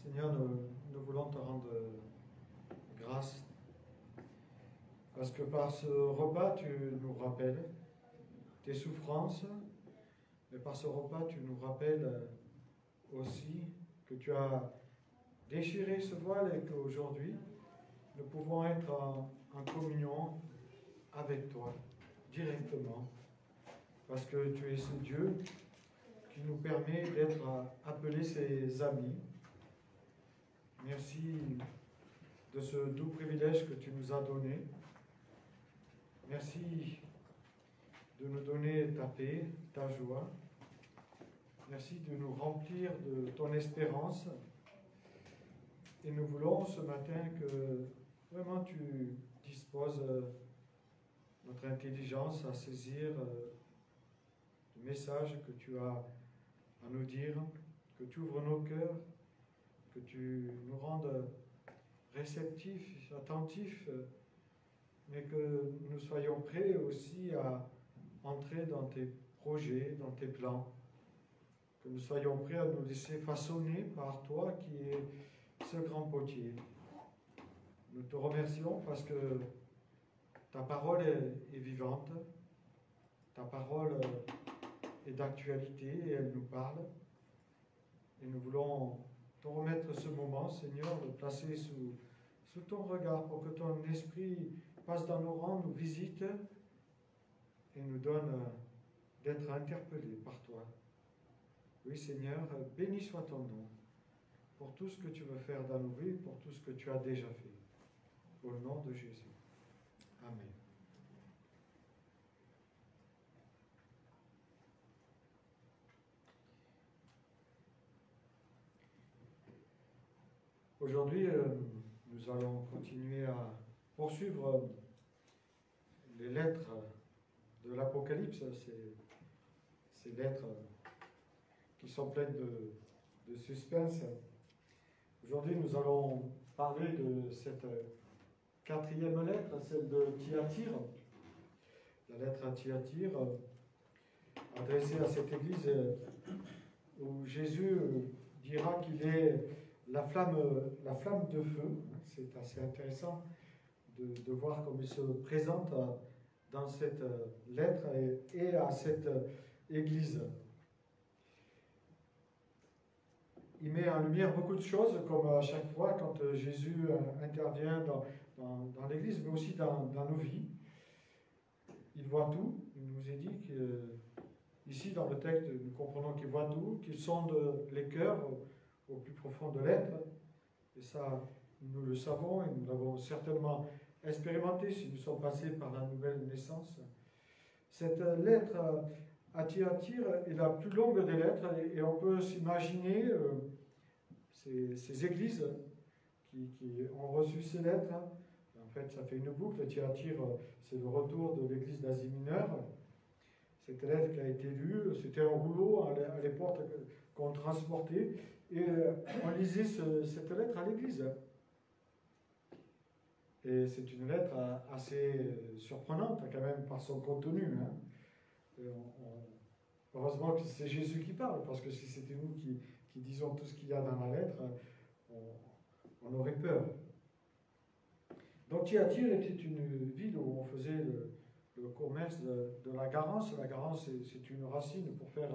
Seigneur, nous voulons te rendre grâce parce que par ce repas, tu nous rappelles tes souffrances, mais par ce repas, tu nous rappelles aussi que tu as déchiré ce voile et qu'aujourd'hui, nous pouvons être en communion avec toi directement, parce que tu es ce Dieu qui nous permet d'être appelés ses amis. Merci de ce doux privilège que tu nous as donné. Merci de nous donner ta paix, ta joie. Merci de nous remplir de ton espérance. Et nous voulons ce matin que vraiment tu disposes notre intelligence à saisir le message que tu as à nous dire, que tu ouvres nos cœurs, que tu nous rendes réceptifs, attentifs, mais que nous soyons prêts aussi à entrer dans tes projets, dans tes plans, que nous soyons prêts à nous laisser façonner par toi qui es ce grand potier. Nous te remercions parce que ta parole est vivante, ta parole est d'actualité et elle nous parle. Et nous voulons te remettre ce moment, Seigneur, le placer sous ton regard pour que ton esprit passe dans nos rangs, nous visite et nous donne d'être interpellés par toi. Oui, Seigneur, béni soit ton nom pour tout ce que tu veux faire dans nos vies, pour tout ce que tu as déjà fait. Au nom de Jésus. Amen. Aujourd'hui, nous allons continuer à poursuivre les lettres de l'Apocalypse, ces lettres qui sont pleines de suspense. Aujourd'hui, nous allons parler de cette quatrième lettre, celle de Thyatire, la lettre à Thyatire, adressée à cette église où Jésus dira qu'il est la flamme de feu. C'est assez intéressant de voir comme il se présente dans cette lettre et à cette église. Il met en lumière beaucoup de choses, comme à chaque fois quand Jésus intervient dans l'église, mais aussi dans nos vies. Il voit tout. Il nous est dit qu'ici, dans le texte, nous comprenons qu'il voit tout, qu'il sonde les cœurs au plus profond de l'être. Et ça, nous le savons et nous l'avons certainement expérimenté si nous sommes passés par la nouvelle naissance. Cette lettre à Thyatire est la plus longue des lettres et on peut s'imaginer ces églises qui ont reçu ces lettres. En fait, ça fait une boucle. Thyatire, c'est le retour de l'église d'Asie mineure. Cette lettre qui a été lue, c'était un rouleau à l'époque qu'on transportait et on lisait cette lettre à l'église. Et c'est une lettre assez surprenante quand même par son contenu. Heureusement que c'est Jésus qui parle, parce que si c'était nous qui disons tout ce qu'il y a dans la lettre, on aurait peur. Donc Thyatire était une ville où on faisait le commerce de la garance. La garance, c'est une racine pour faire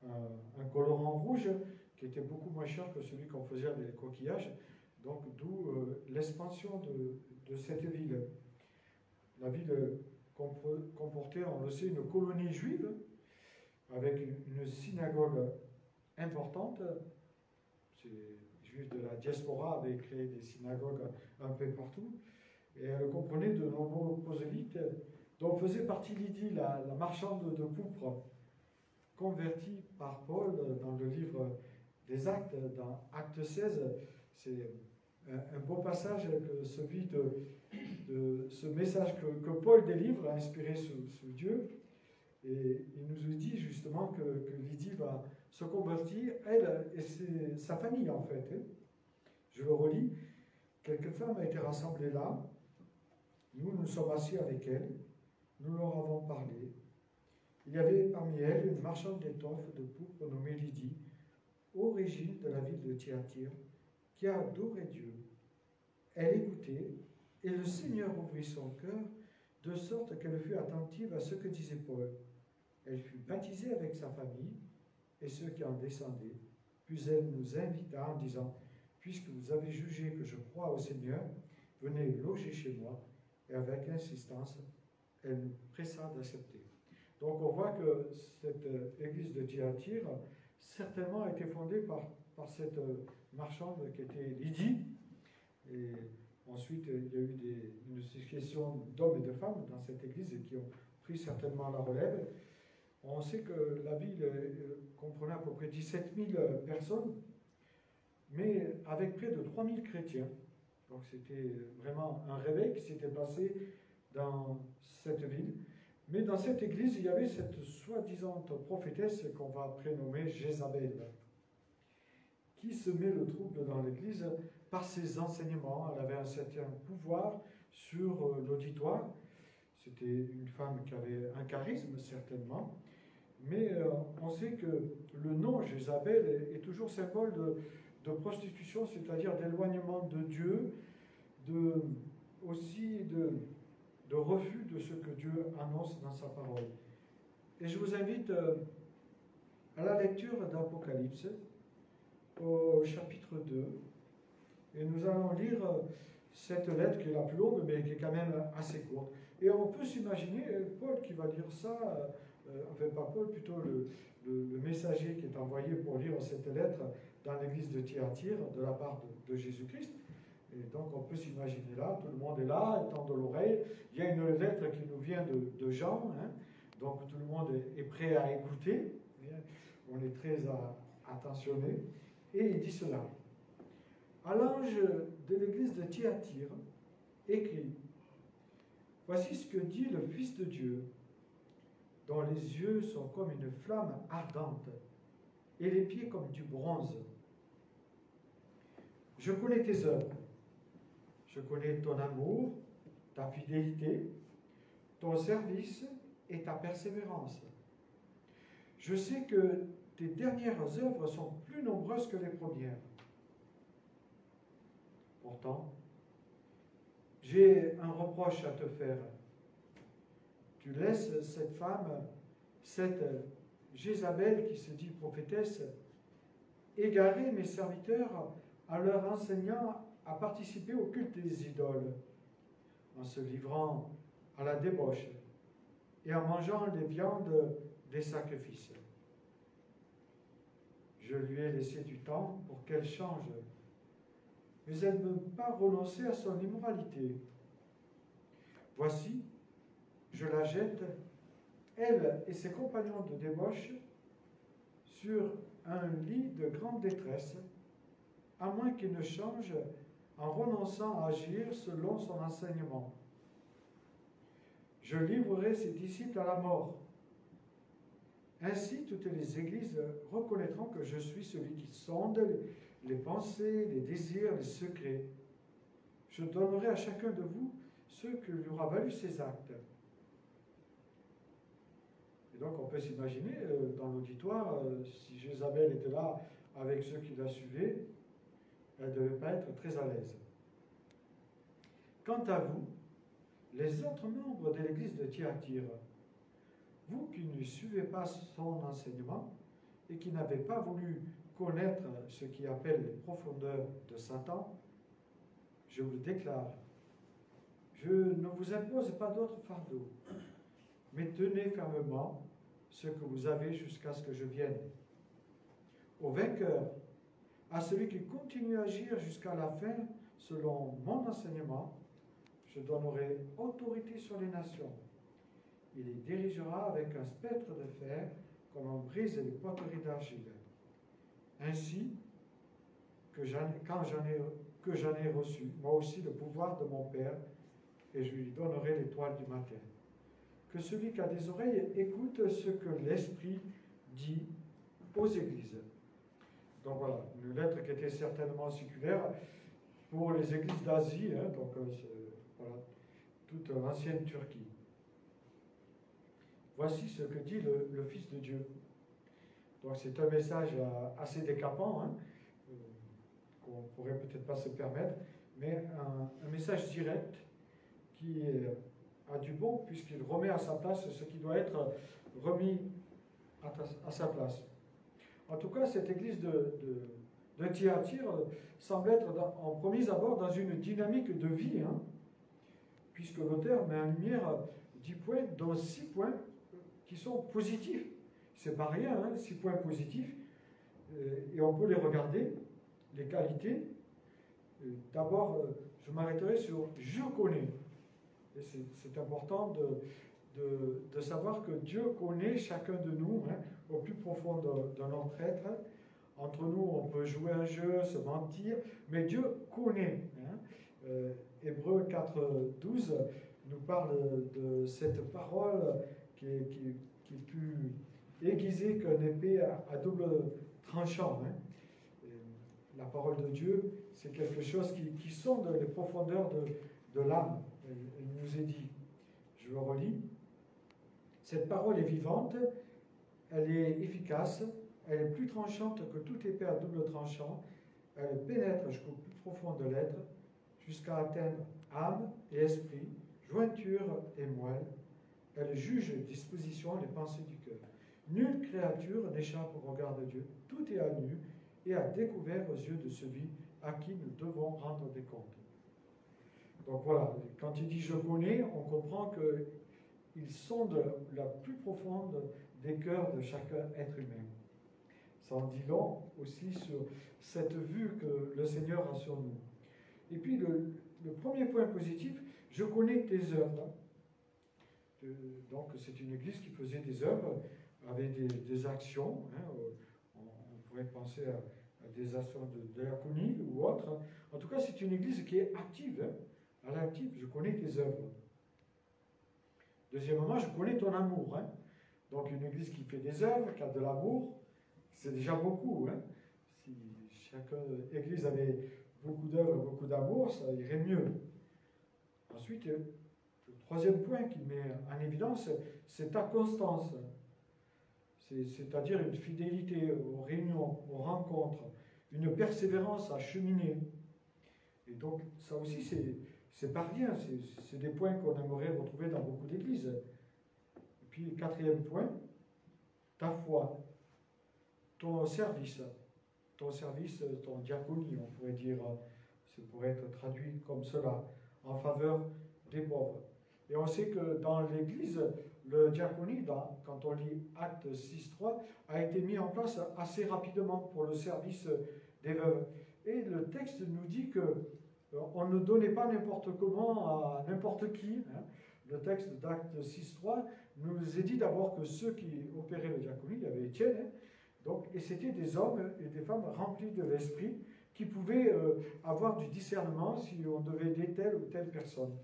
un colorant rouge qui était beaucoup moins cher que celui qu'on faisait avec les coquillages. Donc d'où l'expansion de cette ville. La ville comportait, on le sait, une colonie juive avec une synagogue importante. Les Juifs de la diaspora avaient créé des synagogues un peu partout. Et elle comprenait de nombreux prosélytes, dont faisait partie Lydie, la marchande de pourpre, convertie par Paul dans le livre des Actes, dans Acte 16. C'est un beau passage, celui de ce message que Paul délivre, inspiré sous Dieu. Et il nous dit justement que Lydie va se convertir, elle et sa famille en fait. Je le relis. Quelques femmes ont été rassemblées là. Nous sommes assis avec elles. Nous leur avons parlé. Il y avait parmi elles une marchande d'étoffes de pourpre nommée Lydie, origine de la ville de Thyatire, qui a adoré Dieu. Elle écoutait, et le Seigneur ouvrit son cœur, de sorte qu'elle fut attentive à ce que disait Paul. Elle fut baptisée avec sa famille et ceux qui en descendaient. Puis elle nous invita en disant, « Puisque vous avez jugé que je crois au Seigneur, venez loger chez moi. » Et avec insistance, elle nous pressa d'accepter. Donc on voit que cette église de Thyatire, certainement a été fondée par cette marchande qui était Lydie. Et ensuite, il y a eu une succession d'hommes et de femmes dans cette église qui ont pris certainement la relève. On sait que la ville comprenait à peu près 17 000 personnes, mais avec près de 3 000 chrétiens. Donc c'était vraiment un réveil qui s'était passé dans cette ville. Mais dans cette église, il y avait cette soi-disant prophétesse qu'on va prénommer Jézabel, qui semait le trouble dans l'église par ses enseignements. Elle avait un certain pouvoir sur l'auditoire. C'était une femme qui avait un charisme, certainement. Mais on sait que le nom Jézabel est toujours symbole de prostitution, c'est-à-dire d'éloignement de Dieu, aussi de refus de ce que Dieu annonce dans sa parole. Et je vous invite à la lecture d'Apocalypse, au chapitre 2, et nous allons lire cette lettre qui est la plus longue, mais qui est quand même assez courte. Et on peut s'imaginer Paul qui va lire ça, enfin pas Paul, plutôt le messager qui est envoyé pour lire cette lettre dans l'église de Thyatire de la part de Jésus-Christ. Et donc on peut s'imaginer là, tout le monde est là, il tend de l'oreille. Il y a une lettre qui nous vient de Jean, hein, donc tout le monde est prêt à écouter. On est très attentionné. Et il dit cela. À l'ange de l'église de Thyatire, écrit, « Voici ce que dit le Fils de Dieu, dont les yeux sont comme une flamme ardente et les pieds comme du bronze. Je connais tes œuvres, je connais ton amour, ta fidélité, ton service et ta persévérance. Je sais que tes dernières œuvres sont plus nombreuses que les premières. Pourtant, j'ai un reproche à te faire. Tu laisses cette femme, cette Jézabel qui se dit prophétesse, égarer mes serviteurs en leur enseignant à participer au culte des idoles, en se livrant à la débauche et en mangeant les viandes des sacrifices. Je lui ai laissé du temps pour qu'elle change, mais elle ne veut pas renoncer à son immoralité. Voici, je la jette, elle et ses compagnons de débauche, sur un lit de grande détresse, à moins qu'il ne change en renonçant à agir selon son enseignement. Je livrerai ses disciples à la mort. Ainsi, toutes les églises reconnaîtront que je suis celui qui sonde les pensées, les désirs, les secrets. Je donnerai à chacun de vous ce que lui aura valu ses actes. » Et donc, on peut s'imaginer, dans l'auditoire, si Jézabel était là avec ceux qui la suivaient, elle ne devait pas être très à l'aise. Quant à vous, les autres membres de l'église de Thyatire, vous qui ne suivez pas son enseignement et qui n'avez pas voulu connaître ce qui appelle les profondeurs de Satan, je vous déclare, je ne vous impose pas d'autre fardeau, mais tenez fermement ce que vous avez jusqu'à ce que je vienne. Au vainqueur, à celui qui continue à agir jusqu'à la fin selon mon enseignement, je donnerai autorité sur les nations. Il les dirigera avec un spectre de fer, comme on brise les poteries d'argile. Ainsi, que j'en ai reçu, moi aussi, le pouvoir de mon Père, et je lui donnerai l'étoile du matin. Que celui qui a des oreilles écoute ce que l'Esprit dit aux églises. Donc voilà, une lettre qui était certainement circulaire pour les églises d'Asie, hein, donc voilà, toute l'ancienne Turquie. Voici ce que dit le Fils de Dieu. Donc c'est un message assez décapant, hein, qu'on pourrait peut-être pas se permettre, mais un message direct qui a du bon, puisqu'il remet à sa place ce qui doit être remis à sa place. En tout cas, cette église de Thyatire semble être en premier abord dans une dynamique de vie, hein, puisque l'auteur met en lumière 10 points, dont 6 points qui sont positifs. C'est pas rien, hein, 6 points positifs, et on peut les regarder, les qualités. D'abord, je m'arrêterai sur « je connais ». Et c'est important de savoir que Dieu connaît chacun de nous, hein, au plus profond de notre être. Entre nous, on peut jouer un jeu, se mentir, mais Dieu connaît. Hein. Hébreux 4, 12 nous parle de cette parole qui est plus aiguisée qu'une épée à double tranchant. Hein. La parole de Dieu, c'est quelque chose qui sonde les profondeurs de l'âme. Il nous est dit, je le relis, cette parole est vivante, elle est efficace, elle est plus tranchante que toute épée à double tranchant, elle pénètre jusqu'au plus profond de l'être, jusqu'à atteindre âme et esprit, jointure et moelle, elle juge disposition les pensées du cœur. Nulle créature n'échappe au regard de Dieu, tout est à nu et à découvert aux yeux de celui à qui nous devons rendre des comptes. Donc voilà, quand il dit « je connais », on comprend qu'il sonde la plus profonde des cœurs de chaque être humain. Ça en dit long aussi sur cette vue que le Seigneur a sur nous. Et puis le premier point positif, « je connais tes œuvres ». Donc c'est une église qui faisait des œuvres avec des actions. Hein, on pourrait penser à des actions de diaconie ou autres. En tout cas, c'est une église qui est active. Hein. À l'actif, je connais tes œuvres. Deuxièmement, je connais ton amour. Hein. Donc une église qui fait des œuvres, qui a de l'amour, c'est déjà beaucoup. Hein. Si chaque église avait beaucoup d'œuvres, beaucoup d'amour, ça irait mieux. Ensuite, le troisième point qu'il met en évidence, c'est ta constance. C'est-à-dire une fidélité aux réunions, aux rencontres, une persévérance à cheminer. Et donc, ça aussi, c'est pas rien, c'est des points qu'on aimerait retrouver dans beaucoup d'églises. Et puis, quatrième point, ta foi, ton service, ton diaconie, on pourrait dire, ça pourrait être traduit comme cela, en faveur des pauvres. Et on sait que dans l'Église, le diaconie, quand on lit Actes 6.3, a été mis en place assez rapidement pour le service des veuves. Et le texte nous dit que on ne donnait pas n'importe comment à n'importe qui. Hein. Le texte d'Actes 6.3 nous est dit d'abord que ceux qui opéraient le diaconie, il y avait Étienne, hein, donc, et c'était des hommes et des femmes remplis de l'esprit qui pouvaient avoir du discernement si on devait aider telle ou telle personne.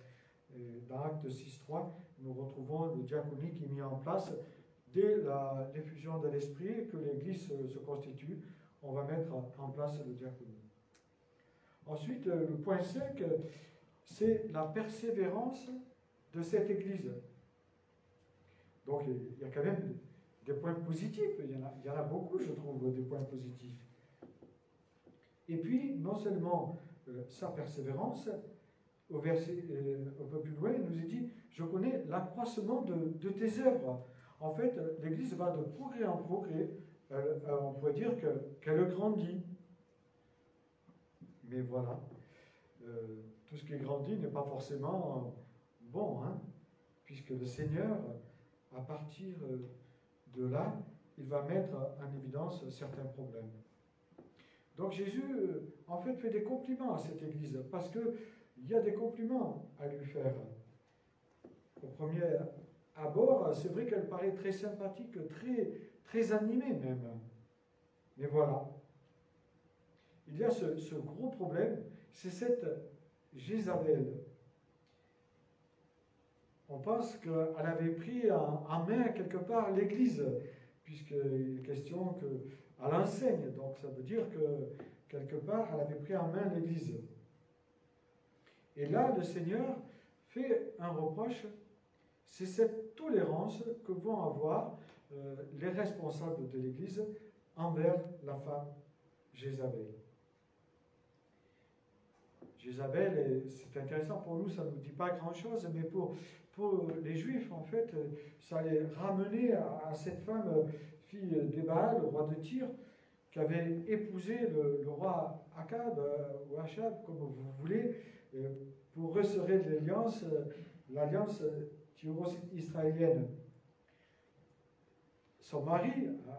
Et dans Actes 6.3, nous retrouvons le diaconie qui est mis en place dès la diffusion de l'esprit et que l'Église se constitue. On va mettre en place le diaconie. Ensuite, le point 5, c'est la persévérance de cette Église. Donc, il y a quand même des points positifs. Il y en a beaucoup, je trouve, des points positifs. Et puis, non seulement sa persévérance, au verset un peu plus loin, il nous est dit « Je connais l'accroissement de tes œuvres ». En fait, l'Église va de progrès en progrès. On pourrait dire qu'elle grandit. Mais voilà, tout ce qui grandit n'est pas forcément bon, hein, puisque le Seigneur, à partir de là, il va mettre en évidence certains problèmes. Donc Jésus, en fait, fait des compliments à cette Église, parce qu'il y a des compliments à lui faire. Au premier abord, c'est vrai qu'elle paraît très sympathique, très animée même. Mais voilà. Il y a ce gros problème, c'est cette Jézabel. On pense qu'elle avait pris en main quelque part l'Église, puisqu'il est question qu'elle enseigne. Donc ça veut dire que quelque part, elle avait pris en main l'Église. Et là, le Seigneur fait un reproche, c'est cette tolérance que vont avoir les responsables de l'Église envers la femme Jézabel. Jézabel, et c'est intéressant pour nous, ça ne nous dit pas grand-chose, mais pour les Juifs, en fait, ça les ramenait à cette femme, fille d'Ébal, le roi de Tyr, qui avait épousé le roi Akab, ou Achab, comme vous voulez, pour resserrer l'alliance tyro-israélienne. Son mari,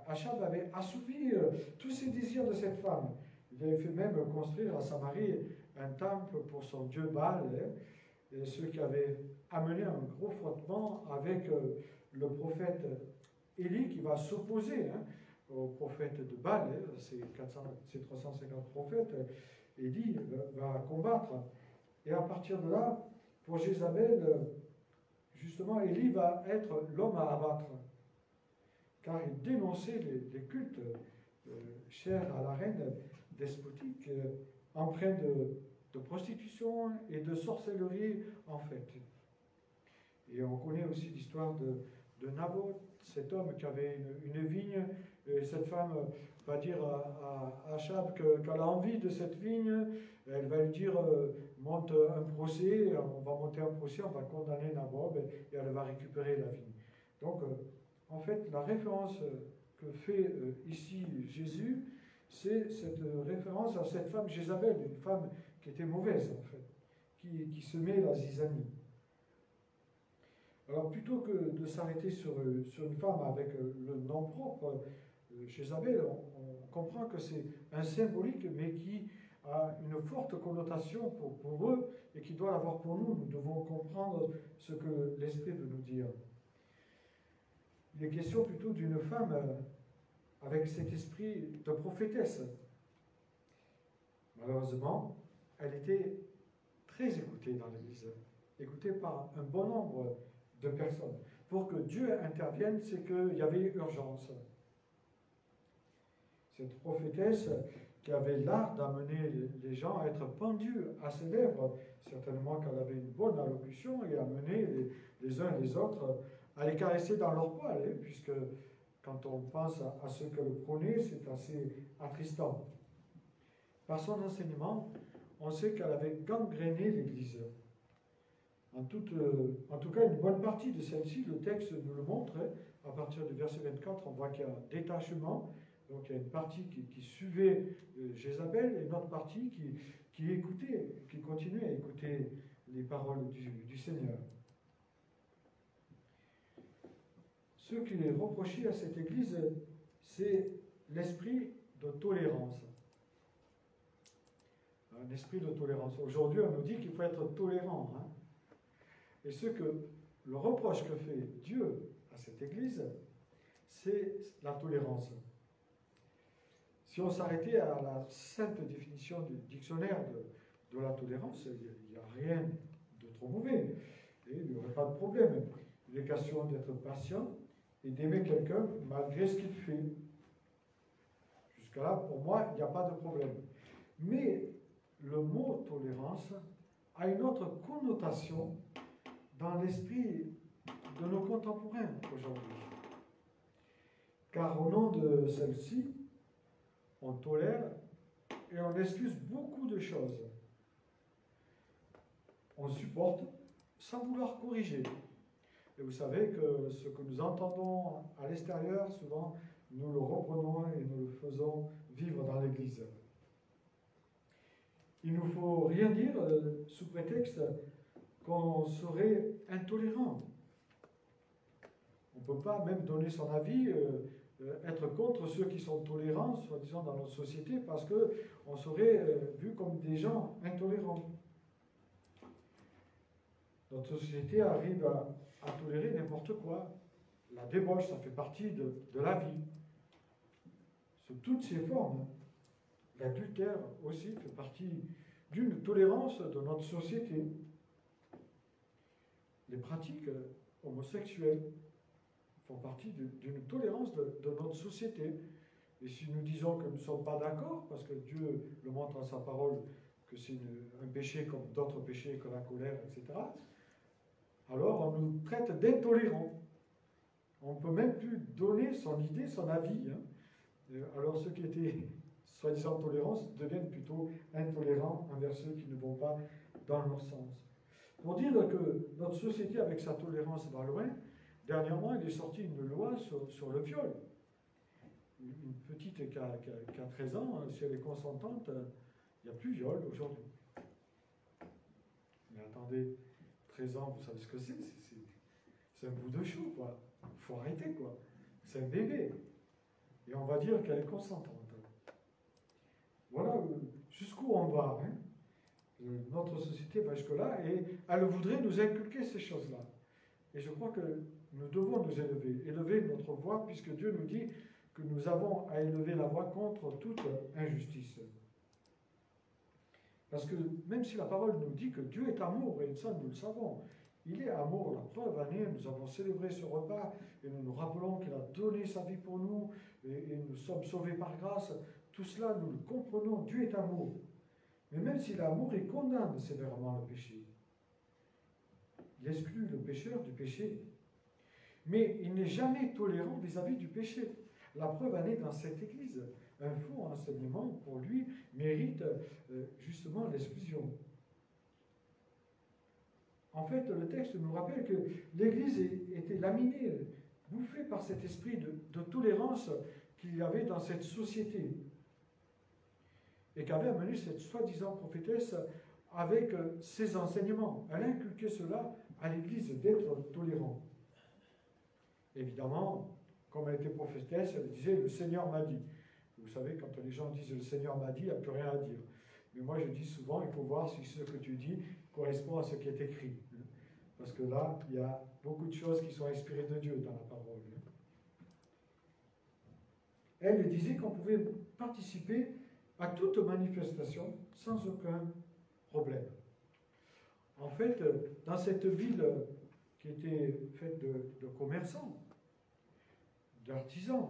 Achab, avait assouvi tous ses désirs de cette femme. Il avait fait même construire à Samarie un temple pour son dieu Baal, et ce qui avait amené un gros frottement avec le prophète Élie, qui va s'opposer au prophète de Baal, ces 350 prophètes. Élie va combattre. Et à partir de là, pour Jézabel, justement, Élie va être l'homme à abattre, car il dénonçait les cultes chers à la reine despotique, empreints de prostitution et de sorcellerie, en fait. Et on connaît aussi l'histoire de Naboth, cet homme qui avait une vigne, et cette femme va dire à Achab qu'elle a envie de cette vigne. Elle va lui dire, monte un procès, on va monter un procès, on va condamner Naboth, et elle va récupérer la vigne. Donc, en fait, la référence que fait ici Jésus, c'est cette référence à cette femme Jézabel, une femme qui était mauvaise, en fait, qui semait la zizanie. Alors, plutôt que de s'arrêter sur une femme avec le nom propre, Jézabel, on comprend que c'est un symbolique, mais qui a une forte connotation pour eux et qui doit l'avoir pour nous. Nous devons comprendre ce que l'Esprit veut nous dire. Il est question plutôt d'une femme avec cet esprit de prophétesse. Malheureusement, elle était très écoutée dans l'Église, écoutée par un bon nombre de personnes. Pour que Dieu intervienne, c'est qu'il y avait urgence. Cette prophétesse qui avait l'art d'amener les gens à être pendus à ses lèvres, certainement qu'elle avait une bonne allocution et amener les uns et les autres à les caresser dans leur poil, puisque quand on pense à ce qu'elle prônait, c'est assez attristant. Par son enseignement, on sait qu'elle avait gangréné l'Église. En tout cas, une bonne partie de celle-ci, le texte nous le montre. À partir du verset 24, on voit qu'il y a un détachement. Donc il y a une partie qui suivait Jézabel et une autre partie qui écoutait, qui continuait à écouter les paroles du Seigneur. Ce qui est reproché à cette Église, c'est l'esprit de tolérance. Un esprit de tolérance. Aujourd'hui, on nous dit qu'il faut être tolérant. Et le reproche que fait Dieu à cette Église, c'est la tolérance. Si on s'arrêtait à la simple définition du dictionnaire de la tolérance, il n'y a rien de trop mauvais. Et il n'y aurait pas de problème. Il est question d'être patient et d'aimer quelqu'un malgré ce qu'il fait. Jusqu'à là, pour moi, il n'y a pas de problème. Mais le mot tolérance a une autre connotation dans l'esprit de nos contemporains aujourd'hui. Car au nom de celle-ci, on tolère et on excuse beaucoup de choses. On supporte sans vouloir corriger. Et vous savez que ce que nous entendons à l'extérieur, souvent, nous le reprenons et nous le faisons vivre dans l'Église. Il ne nous faut rien dire sous prétexte qu'on serait intolérant. On ne peut pas même donner son avis, être contre ceux qui sont tolérants, soi-disant, dans notre société, parce qu'on serait vu comme des gens intolérants. Notre société arrive à tolérer n'importe quoi. La débauche, ça fait partie de la vie. Sous toutes ses formes. L'adultère aussi fait partie d'une tolérance de notre société. Les pratiques homosexuelles font partie d'une tolérance de notre société. Et si nous disons que nous ne sommes pas d'accord, parce que Dieu le montre dans sa parole, que c'est un péché comme d'autres péchés, que la colère, etc., alors on nous traite d'intolérants. On ne peut même plus donner son idée, son avis. Alors ceux qui étaient soi-disant tolérance deviennent plutôt intolérants envers ceux qui ne vont pas dans leur sens. Pour dire que notre société, avec sa tolérance, va loin, dernièrement, il est sorti une loi sur le viol. Une petite qui a 13 ans, si elle est consentante, il n'y a plus viol aujourd'hui. Mais attendez, 13 ans, vous savez ce que c'est? C'est un bout de chou, quoi. Il faut arrêter, quoi. C'est un bébé. Et on va dire qu'elle est consentante. Voilà jusqu'où on va. Hein. Notre société va jusque-là et elle voudrait nous inculquer ces choses-là. Et je crois que nous devons nous élever notre voix, puisque Dieu nous dit que nous avons à élever la voix contre toute injustice. Parce que même si la parole nous dit que Dieu est amour, et ça nous le savons, il est amour. La preuve en est, nous avons célébré ce repas et nous nous rappelons qu'il a donné sa vie pour nous et nous sommes sauvés par grâce. Tout cela, nous le comprenons. Dieu est amour. Mais même si l'amour, il condamne sévèrement le péché. Il exclut le pécheur du péché. Mais il n'est jamais tolérant vis-à-vis du péché. La preuve en est dans cette Église. Un faux enseignement, pour lui, mérite justement l'exclusion. En fait, le texte nous rappelle que l'Église était laminée, bouffée par cet esprit de tolérance qu'il y avait dans cette société et qu'avait amené cette soi-disant prophétesse avec ses enseignements. Elle inculquait cela à l'Église, d'être tolérant. Évidemment, comme elle était prophétesse, elle disait « le Seigneur m'a dit ». Vous savez, quand les gens disent « le Seigneur m'a dit », il n'y a plus rien à dire. Mais moi, je dis souvent, il faut voir si ce que tu dis correspond à ce qui est écrit. Parce que là, il y a beaucoup de choses qui sont inspirées de Dieu dans la parole. Elle disait qu'on pouvait participer à toute manifestation sans aucun problème. En fait, dans cette ville qui était faite de commerçants, d'artisans,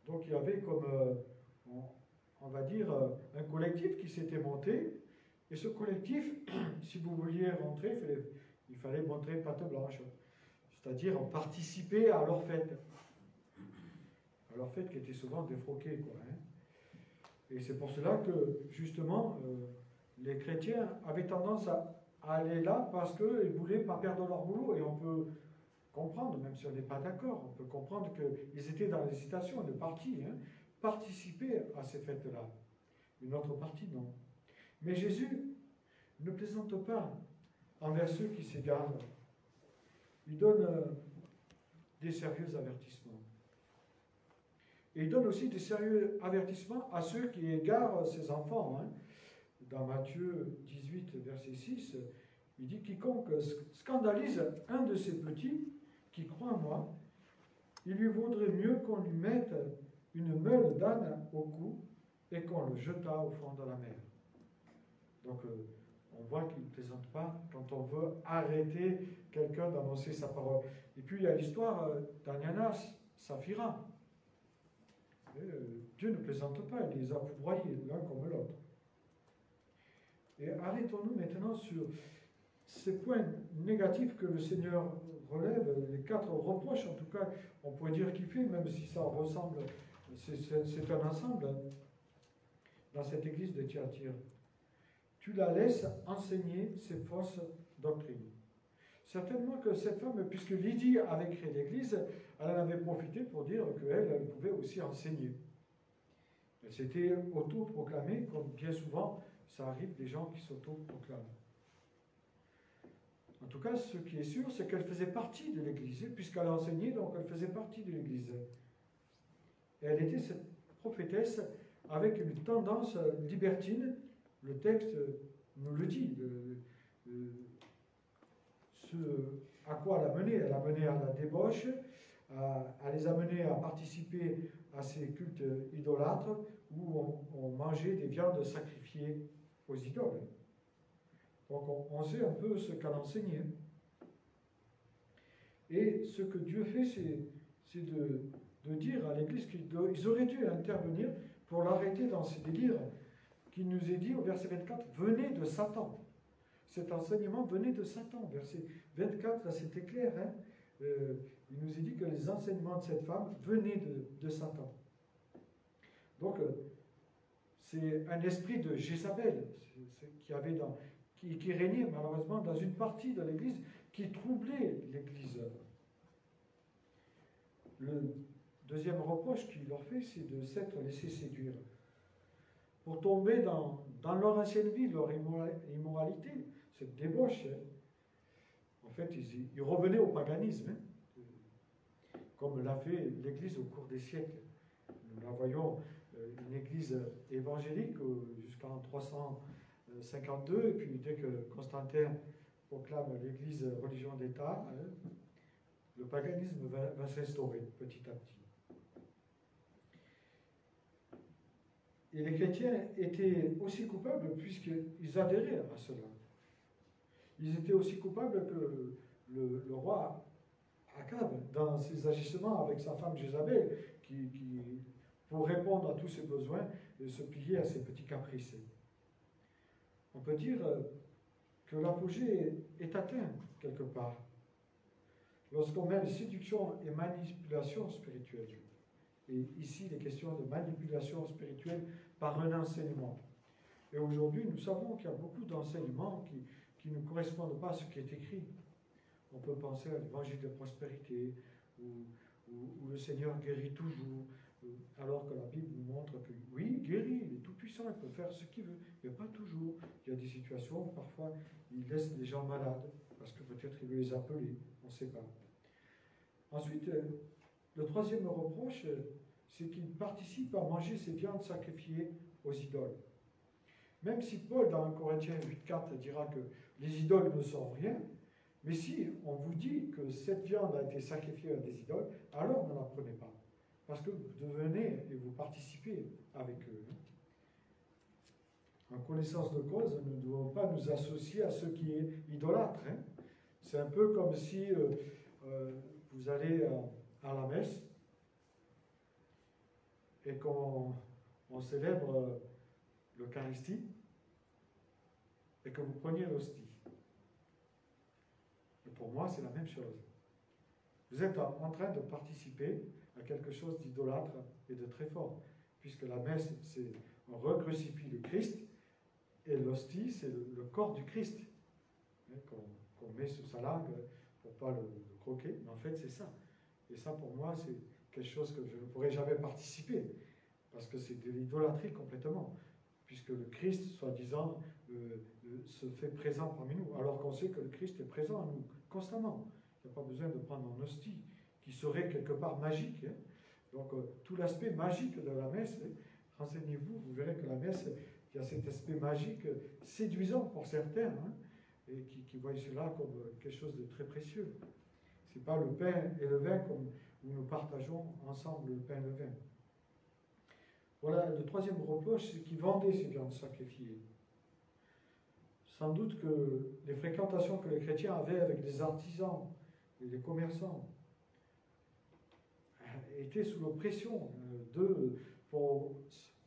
donc il y avait comme, on va dire, un collectif qui s'était monté, et ce collectif, si vous vouliez rentrer, il fallait montrer patte blanche, c'est-à-dire participer à leur fête. À leur fête qui était souvent défroquée, quoi. Hein. Et c'est pour cela que, justement, les chrétiens avaient tendance à aller là parce qu'ils ne voulaient pas perdre leur boulot. Et on peut comprendre, même si on n'est pas d'accord, on peut comprendre qu'ils étaient dans l'hésitation de partie, hein, participer à ces fêtes-là. Une autre partie, non. Mais Jésus ne plaisante pas envers ceux qui s'égarent. Il donne des sérieux avertissements. Et il donne aussi des sérieux avertissements à ceux qui égarent ses enfants. Hein. Dans Matthieu 18, verset 6, il dit « Quiconque scandalise un de ces petits qui croit en moi, il lui vaudrait mieux qu'on lui mette une meule d'âne au cou et qu'on le jetât au fond de la mer. » Donc, on voit qu'il ne plaisante pas quand on veut arrêter quelqu'un d'annoncer sa parole. Et puis, il y a l'histoire d'Ananias, Saphira. Dieu ne plaisante pas, il les a foudroyés l'un comme l'autre. Et arrêtons-nous maintenant sur ces points négatifs que le Seigneur relève, les 4 reproches, en tout cas, on pourrait dire qu'il fait, même si ça ressemble, c'est un ensemble, hein, dans cette église de Thyatire. Tu la laisses enseigner ses fausses doctrines. Certainement que cette femme, puisque Lydie avait créé l'église, elle en avait profité pour dire qu'elle pouvait aussi enseigner. Elle s'était auto-proclamée, comme bien souvent, ça arrive des gens qui s'auto-proclament. En tout cas, ce qui est sûr, c'est qu'elle faisait partie de l'église, puisqu'elle enseignait, donc elle faisait partie de l'église. Et elle était cette prophétesse avec une tendance libertine. Le texte nous le dit. Ce à quoi elle a mené. Elle a mené à la débauche, à les amener à participer à ces cultes idolâtres où on mangeait des viandes sacrifiées aux idoles. Donc on sait un peu ce qu'elle enseignait. Et ce que Dieu fait, c'est de dire à l'Église qu'ils auraient dû intervenir pour l'arrêter dans ses délires, qui nous est dit au verset 24, « Venez de Satan ». Cet enseignement venait de Satan. Verset 24, là c'était clair. Hein, il nous est dit que les enseignements de cette femme venaient de Satan. Donc, c'est un esprit de Jézabel qui régnait malheureusement dans une partie de l'Église qui troublait l'Église. Le deuxième reproche qu'il leur fait, c'est de s'être laissé séduire pour tomber dans leur ancienne vie, leur immoralité, cette débauche. En fait, ils revenaient au paganisme, comme l'a fait l'Église au cours des siècles. Nous la voyons, une Église évangélique jusqu'en 352, et puis dès que Constantin proclame l'Église religion d'État, le paganisme va s'instaurer petit à petit. Et les chrétiens étaient aussi coupables puisqu'ils adhéraient à cela. Ils étaient aussi coupables que le roi Akab dans ses agissements avec sa femme Jézabel, qui, pour répondre à tous ses besoins, se pliait à ses petits caprices. On peut dire que l'apogée est atteint quelque part lorsqu'on mêle séduction et manipulation spirituelle. Et ici, il est question de manipulation spirituelle par un enseignement. Et aujourd'hui, nous savons qu'il y a beaucoup d'enseignements qui ne correspondent pas à ce qui est écrit. On peut penser à l'évangile de prospérité, où le Seigneur guérit toujours, alors que la Bible nous montre que oui, il guérit, il est tout puissant, il peut faire ce qu'il veut, mais pas toujours. Il y a des situations où parfois il laisse les gens malades, parce que peut-être il veut les appeler, on ne sait pas. Ensuite, le troisième reproche, c'est qu'il participe à manger ces viandes sacrifiées aux idoles. Même si Paul, dans 1 Corinthiens 8,4, dira que les idoles ne sont rien, mais si on vous dit que cette viande a été sacrifiée à des idoles, alors ne la prenez pas. Parce que vous devenez et vous participez avec eux. En connaissance de cause, nous ne devons pas nous associer à ceux qui est idolâtre. C'est un peu comme si vous allez à la messe et qu'on célèbre l'Eucharistie et que vous preniez l'hostie. Et pour moi, c'est la même chose. Vous êtes en train de participer à quelque chose d'idolâtre et de très fort, puisque la messe, c'est on recrucifie le Christ, et l'hostie, c'est le corps du Christ, qu'on met sous sa langue pour ne pas le croquer, mais en fait, c'est ça. Et ça, pour moi, c'est quelque chose que je ne pourrais jamais participer, parce que c'est de l'idolâtrie complètement, puisque le Christ, soi-disant, se fait présent parmi nous, alors qu'on sait que le Christ est présent en nous, constamment. Il n'y a pas besoin de prendre un hostie, qui serait quelque part magique. Donc, tout l'aspect magique de la messe, renseignez-vous, vous verrez que la messe, il y a cet aspect magique séduisant pour certains, et qui voient cela comme quelque chose de très précieux. Ce n'est pas le pain et le vin comme nous partageons ensemble le pain et le vin. Voilà, le troisième reproche, c'est qu'ils vendaient ces viandes sacrifiées. Sans doute que les fréquentations que les chrétiens avaient avec les artisans et les commerçants étaient sous l'oppression pour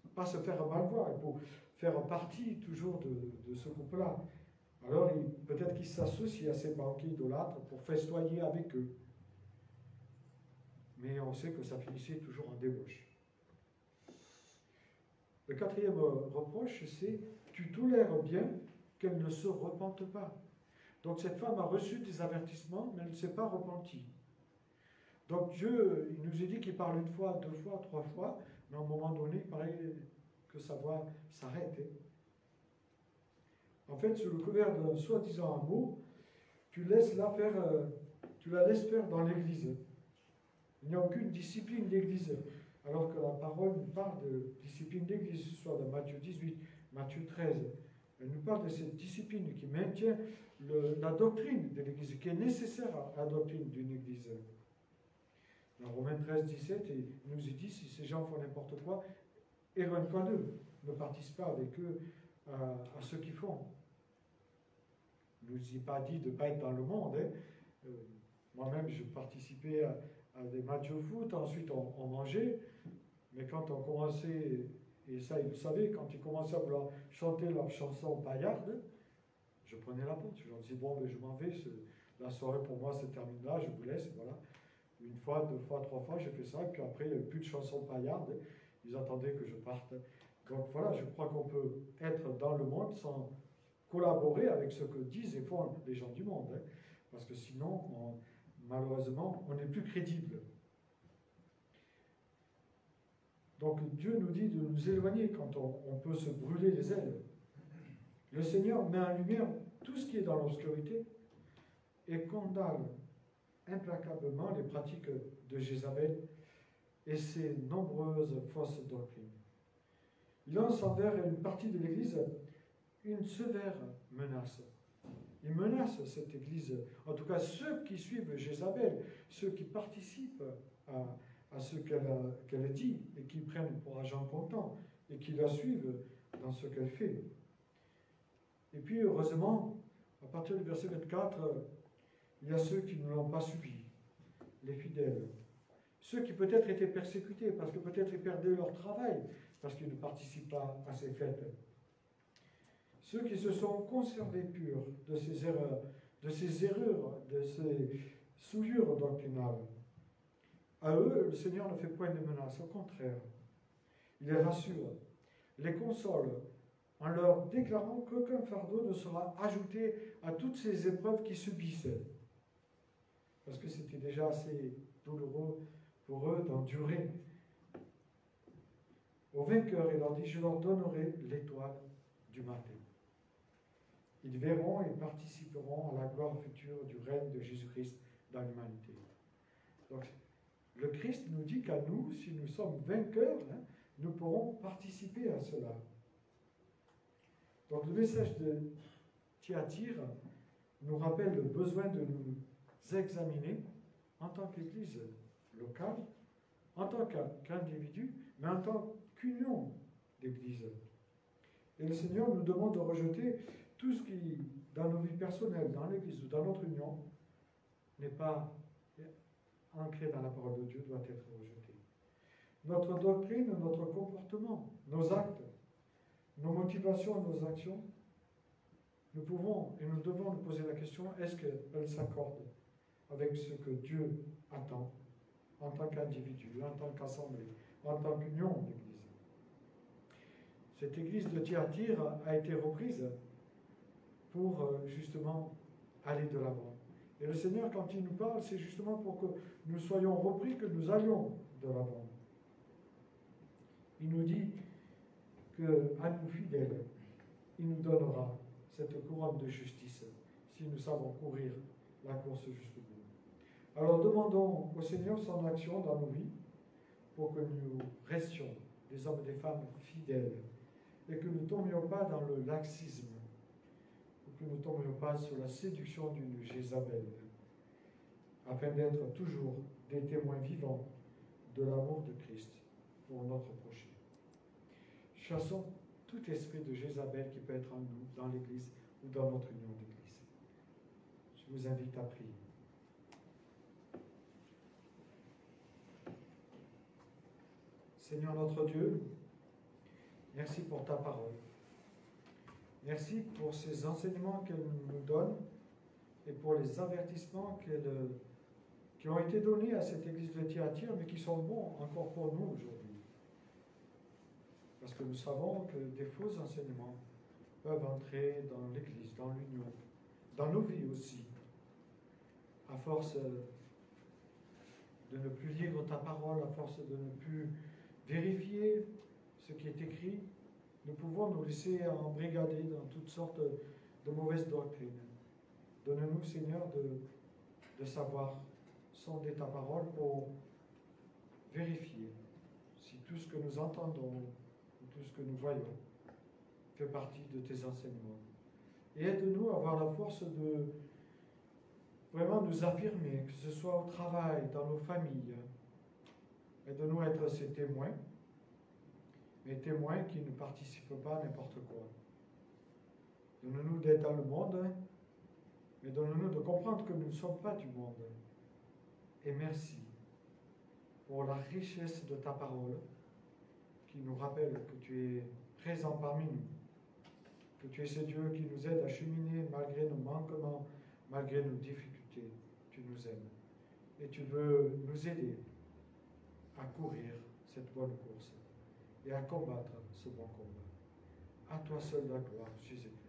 ne pas se faire mal voir et pour faire partie toujours de ce groupe-là. Alors peut-être qu'ils s'associent à ces banquiers idolâtres pour festoyer avec eux. Mais on sait que ça finissait toujours en débauche. Le quatrième reproche, c'est « tu tolères bien qu'elle ne se repente pas ». Donc cette femme a reçu des avertissements, mais elle ne s'est pas repentie. Donc Dieu, il nous a dit qu'il parle une fois, deux fois, trois fois, mais à un moment donné, il paraît que sa voix s'arrête. En fait, sous le couvert d'un soi-disant amour, tu la laisses faire dans l'Église. Il n'y a aucune discipline d'Église, alors que la parole nous parle de discipline d'Église, soit dans Matthieu 18, Matthieu 13. Elle nous parle de cette discipline qui maintient la doctrine de l'Église, qui est nécessaire à la doctrine d'une Église. Dans Romains 13, 17, il nous dit, si ces gens font n'importe quoi, éloigne-toi d'eux, ne participe pas avec eux à ce qu'ils font. Il ne nous a pas dit de ne pas être dans le monde. Moi-même, je participais à des matchs de foot, ensuite on mangeait, mais quand on commençait, et ça ils le savaient, quand ils commençaient à vouloir chanter leur chanson paillarde, je prenais la porte, je leur disais, bon, ben, je m'en vais, la soirée pour moi se termine là, je vous laisse, voilà. Une fois, deux fois, trois fois, j'ai fait ça, et puis après, il n'y avait plus de chansons paillardes, ils attendaient que je parte. Donc voilà, je crois qu'on peut être dans le monde sans collaborer avec ce que disent et font les gens du monde, hein, parce que sinon, malheureusement, on n'est plus crédible. Donc Dieu nous dit de nous éloigner quand on peut se brûler les ailes. Le Seigneur met en lumière tout ce qui est dans l'obscurité et condamne implacablement les pratiques de Jézabel et ses nombreuses fausses doctrines. Il lance envers une partie de l'Église une sévère menace. Il menace cette Église, en tout cas ceux qui suivent Jézabel, ceux qui participent à ce qu'elle dit et qui prennent pour agent comptant et qui la suivent dans ce qu'elle fait. Et puis heureusement, à partir du verset 24, il y a ceux qui ne l'ont pas subi, les fidèles. Ceux qui peut-être étaient persécutés parce que peut-être ils perdaient leur travail parce qu'ils ne participent pas à ces fêtes. Ceux qui se sont conservés purs de ces erreurs, de ces souillures doctrinales. À eux, le Seigneur ne fait point de menace, au contraire. Il les rassure, les console, en leur déclarant qu'aucun fardeau ne sera ajouté à toutes ces épreuves qu'ils subissent. Parce que c'était déjà assez douloureux pour eux d'endurer. Aux vainqueurs, il leur dit, je leur donnerai l'étoile du matin. Ils verront et participeront à la gloire future du règne de Jésus-Christ dans l'humanité. Donc, le Christ nous dit qu'à nous, si nous sommes vainqueurs, nous pourrons participer à cela. Donc, le message de Thyatire nous rappelle le besoin de nous examiner en tant qu'Église locale, en tant qu'individu, mais en tant qu'union d'Église. Et le Seigneur nous demande de rejeter tout ce qui, dans nos vies personnelles, dans l'Église ou dans notre union, n'est pas ancré dans la parole de Dieu, doit être rejeté. Notre doctrine, notre comportement, nos actes, nos motivations, nos actions, nous pouvons et nous devons nous poser la question, est-ce qu'elles s'accordent avec ce que Dieu attend en tant qu'individu, en tant qu'assemblée, en tant qu'union d'Église. Cette Église de Thyatire a été reprise pour justement aller de l'avant. Et le Seigneur, quand il nous parle, c'est justement pour que nous soyons repris, que nous allions de l'avant. Il nous dit qu'à nous fidèles, il nous donnera cette couronne de justice si nous savons courir la course jusqu'au bout. Alors demandons au Seigneur son action dans nos vies pour que nous restions des hommes et des femmes fidèles et que nous ne tombions pas dans le laxisme, que nous ne tombions pas sur la séduction d'une Jézabel, afin d'être toujours des témoins vivants de l'amour de Christ pour notre prochain. Chassons tout esprit de Jézabel qui peut être en nous, dans l'Église ou dans notre union d'Église. Je vous invite à prier. Seigneur notre Dieu, merci pour ta parole. Merci pour ces enseignements qu'elle nous donne et pour les avertissements qui ont été donnés à cette église de Thyatire, mais qui sont bons encore pour nous aujourd'hui. Parce que nous savons que des faux enseignements peuvent entrer dans l'église, dans l'union, dans nos vies aussi. À force de ne plus lire ta parole, à force de ne plus vérifier ce qui est écrit, nous pouvons nous laisser embrigader dans toutes sortes de mauvaises doctrines. Donne-nous, Seigneur, de savoir sonder ta parole pour vérifier si tout ce que nous entendons ou tout ce que nous voyons fait partie de tes enseignements. Et aide-nous à avoir la force de vraiment nous affirmer, que ce soit au travail, dans nos familles. Aide-nous à être ces témoins, mais témoins qui ne participent pas à n'importe quoi. Donne-nous d'être dans le monde, mais donne-nous de comprendre que nous ne sommes pas du monde. Et merci pour la richesse de ta parole qui nous rappelle que tu es présent parmi nous, que tu es ce Dieu qui nous aide à cheminer malgré nos manquements, malgré nos difficultés. Tu nous aimes et tu veux nous aider à courir cette bonne course. et à combattre ce bon combat. À toi seul la gloire, Jésus.